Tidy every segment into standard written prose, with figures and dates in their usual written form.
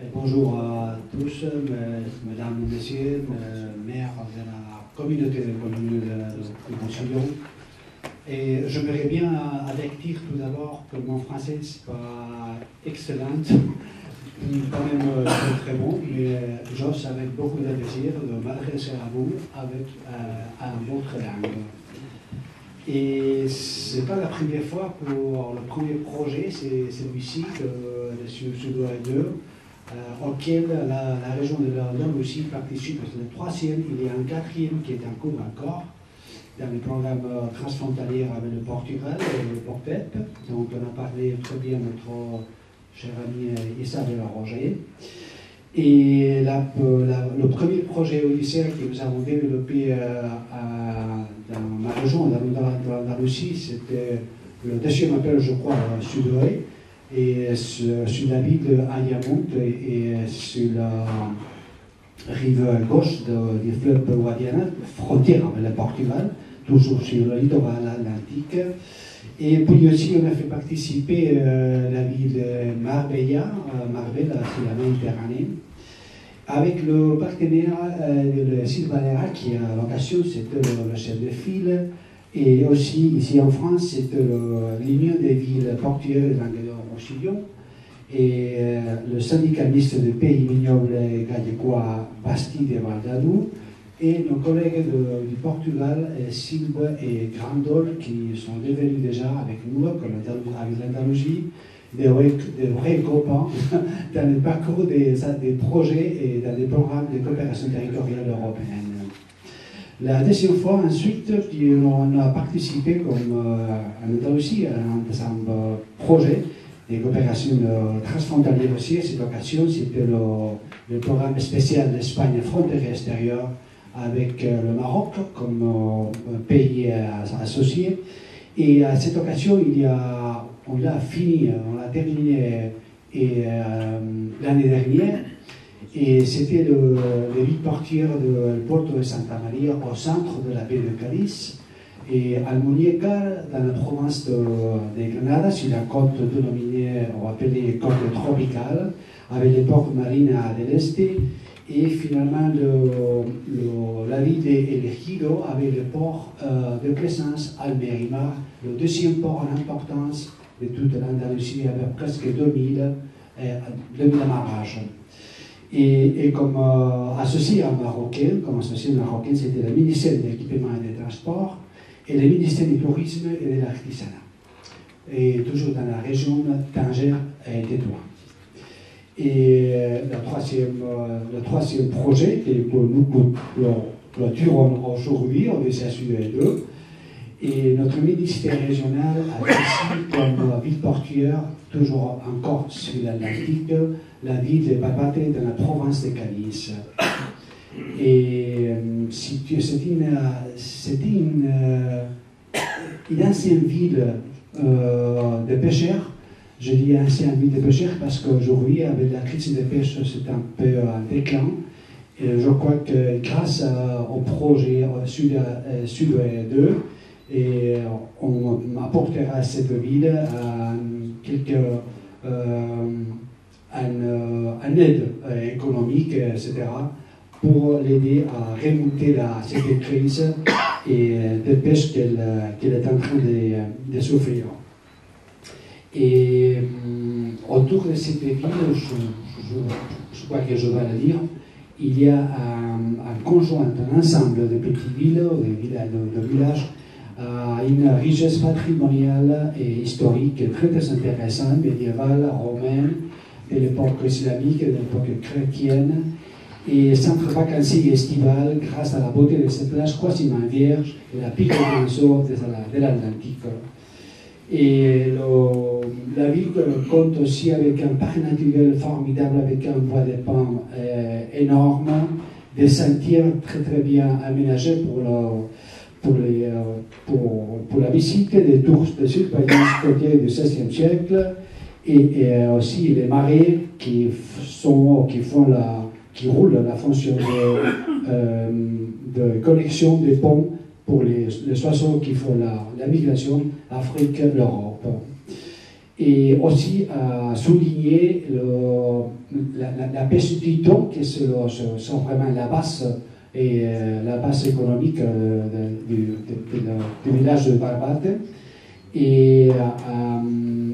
Bonjour à tous, mesdames et messieurs, maires de la communauté de communes de Roussillon. Et j'aimerais bien avertir tout d'abord que mon français n'est pas excellent, quand même très bon, mais j'ose avec beaucoup de plaisir de m'adresser à vous avec votre langue. Et ce n'est pas la première fois pour le premier projet, c'est celui-ci de Sud-Ouest 2. Auquel la région de l'Andalousie participe. C'est le troisième, il y a un quatrième qui est en cours encore, dans le programme transfrontalier avec le Portugal et le Portet. Donc on a parlé très bien notre cher ami Isabelle Roger. Et le premier projet au lycée que nous avons développé dans ma région, dans l'Andalousie, c'était le deuxième appel, je crois, Sud-Ouest. Et sur la ville d'Ayamout et sur la rive gauche du fleuve Guadiana, frontière avec le Portugal, toujours sur le littoral atlantique. Et puis aussi, on a fait participer la ville de Marbella, sur la Méditerranée, avec le partenaire de Sylvain Valera, qui a vocation, c'était le chef de file. Et aussi, ici en France, c'est l'Union des villes portuaires de Languedoc-Roussillon et le syndicat mixte de Pays Vignoble Gallecois Bastide et Valdadou et nos collègues du Portugal, Silve et Grandol, qui sont devenus déjà avec nous, avec l'Andalousie, des vrais copains dans le parcours des projets et dans les programmes de coopération territoriale européenne. La deuxième fois, ensuite, on a participé comme en Andalousie à un projet de coopération transfrontalière aussi. À cette occasion, c'était le programme spécial d'Espagne frontière extérieure avec le Maroc comme pays associé. Et à cette occasion, on l'a terminé l'année dernière. Et c'était le ville portuaire de Porto de Santa Maria au centre de la baie de Cadiz et Almuñécar dans la province de Grenada sur la côte dénominée, on va appeler côte tropicale, avec les ports marines de l'est et finalement la ville d'El Ejido avec le port de Plaisance Almerimar, le deuxième port en importance de toute l'Andalousie avec presque 2000 amarrages. Et comme associé marocain, c'était le ministère de l'Équipement et des Transports et le ministère du Tourisme et de l'Artisanat. Et toujours dans la région Tanger et Tétouan. Et le troisième projet, que nous clôturons aujourd'hui, on est à Sud-Ouest 2, et notre ministère régional a ici comme ville portuaire, toujours encore sur l'Atlantique, la ville de Barbate dans la province de Cadiz. Et c'était une ancienne ville de pêcheurs. Je dis ancienne ville de pêcheurs parce qu'aujourd'hui, avec la crise de pêche, c'est un peu en déclin. Et je crois que grâce au projet Sud-Ouest 2, et on apportera à cette ville une aide économique, etc., pour l'aider à remonter cette crise et de pêche qu'elle est en train de souffrir. Et autour de cette ville, je crois que je vais le dire, il y a un ensemble de petites villes, de villages, une richesse patrimoniale et historique très intéressante, médiévale, romaine, de l'époque islamique, de l'époque chrétienne, et centre vacancier estival grâce à la beauté de cette plage quasiment vierge et la pique de l'Atlantique. Et la ville compte aussi avec un parc naturel formidable, avec un bois de palme énorme, des sentiers très très bien aménagés pour la visite des touristes de surveillance côtière du XVIe siècle et aussi les marées qui roulent la fonction de connexion des ponts pour les oiseaux qui font la migration Afrique-L'Europe. et aussi à souligner la pêche du thon, qui sont vraiment la base, la base économique du village de Barbate. Et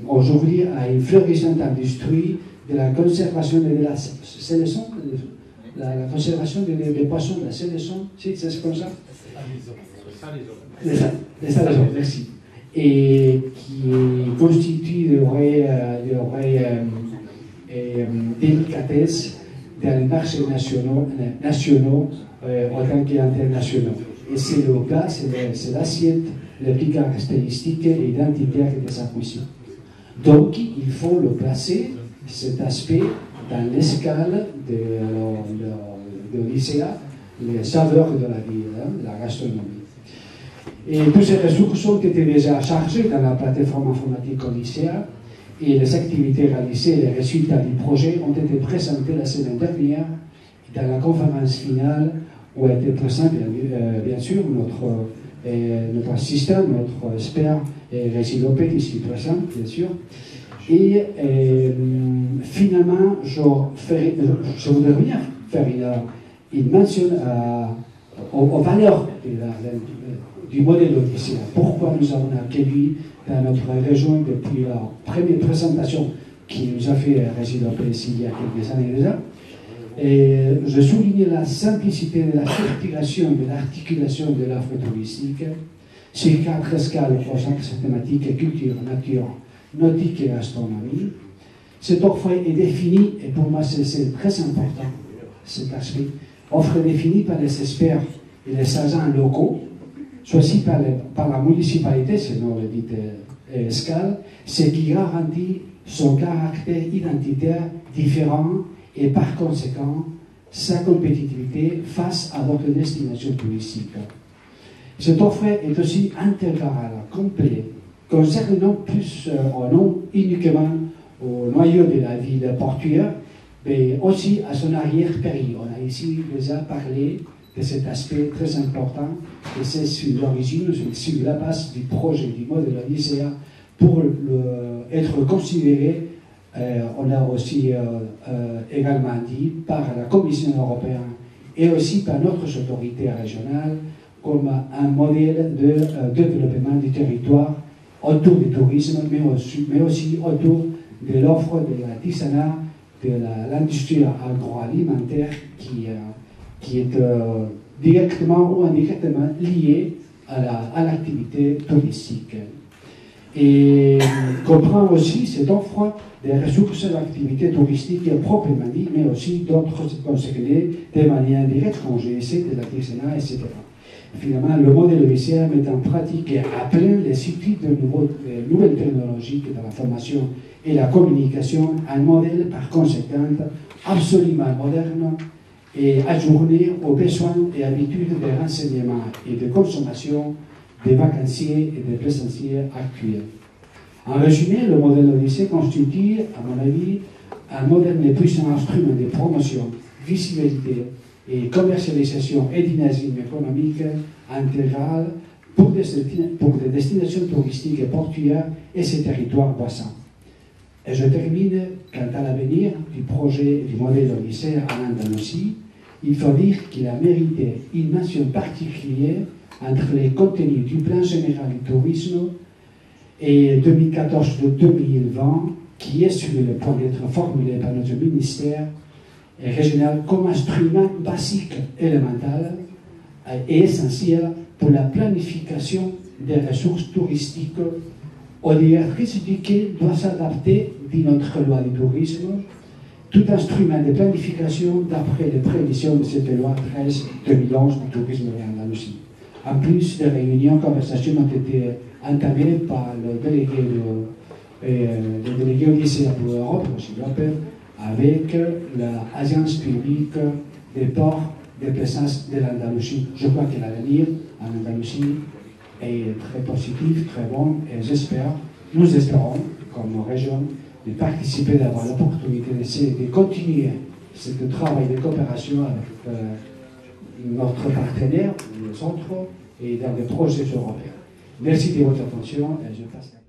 aujourd'hui, à une florissante industrie de la conservation de la sélection, la conservation des poissons, de la sélection, c'est comme ça? Les salaisons, merci. Et qui constitue de vraies délicatesses dans les marchés nationaux autant qu'internationaux. Et c'est le plat, c'est l'assiette la plus caractéristique et identitaire de sa cuisine. Donc, il faut le placer, cet aspect, dans l'escale de l'ICA, les saveurs de la vie, de la gastronomie. Et toutes ces ressources ont été déjà chargées dans la plateforme informatique au lycéa, et les activités réalisées et les résultats du projet ont été présentés la semaine dernière dans la conférence finale où était présent bien sûr notre assistant, notre expert Régis Lopez ici présent, bien sûr. Et finalement, je voudrais bien faire une mention aux valeurs du modèle lycéen. Pourquoi nous avons accueilli dans notre région depuis la première présentation qui nous a fait Régis Lopez il y a quelques années déjà. Et je souligne la simplicité de la structuration de l'articulation de l'offre touristique sur 4 scales aux axes thématiques culture, nature, nautique et gastronomie. Cette offre est définie, et pour moi c'est très important, cet aspect, offre définie par les experts et les agents locaux, choisis par la municipalité, selon le dit escale, ce qui garantit son caractère identitaire différent et par conséquent sa compétitivité face à d'autres destinations touristiques. Cette offre est aussi intégrale, complète, concernant plus non uniquement au noyau de la ville portuaire, mais aussi à son arrière-pays. On a ici déjà parlé de cet aspect très important, et c'est sur l'origine, sur la base du projet du modèle lycéen pour être considéré. On a aussi également dit par la Commission européenne et aussi par notre autorité régionale comme un modèle de développement du territoire autour du tourisme, mais aussi autour de l'offre de l'artisanat, de l'industrie agroalimentaire qui est directement ou indirectement liée à l'activité touristique. Et comprend aussi cette offre des ressources d'activité touristique proprement dit, mais aussi d'autres concernés de manière indirecte, comme j'ai essayé, de l'artisanat, etc. Finalement, le modèle lycéen met en pratique à plein les outils de nouvelles technologies dans la formation et la communication, un modèle par conséquent absolument moderne et ajourné aux besoins et habitudes de renseignement et de consommation des vacanciers et des plaisanciers actuels. En résumé, le modèle lycée constitue, à mon avis, un moderne et puissant instrument de promotion, visibilité et commercialisation et dynamisme économique intégral pour des destinations touristiques et portuaires et ses territoires voisins. Et je termine, quant à l'avenir du projet du modèle lycée en Andalousie, il faut dire qu'il a mérité une mention particulière entre les contenus du plan général du tourisme et 2014-2020, qui est sur le point d'être formulé par notre ministère régional comme instrument basique, élémental et essentiel pour la planification des ressources touristiques aux directrices duquel doit s'adapter dans notre loi du tourisme tout instrument de planification d'après les prévisions de cette loi 13-2011 du tourisme en Andalousie. En plus, des réunions, conversations ont été entamées par le délégué au lycée pour l'Europe, avec l'Agence publique des ports de plaisance de l'Andalousie. Je crois que l'avenir en Andalousie est très positif, très bon, et nous espérons, comme région, de participer, d'avoir l'opportunité de continuer ce travail de coopération avec notre partenaire, le centre, et dans des projets européens. Merci de votre attention et je passe la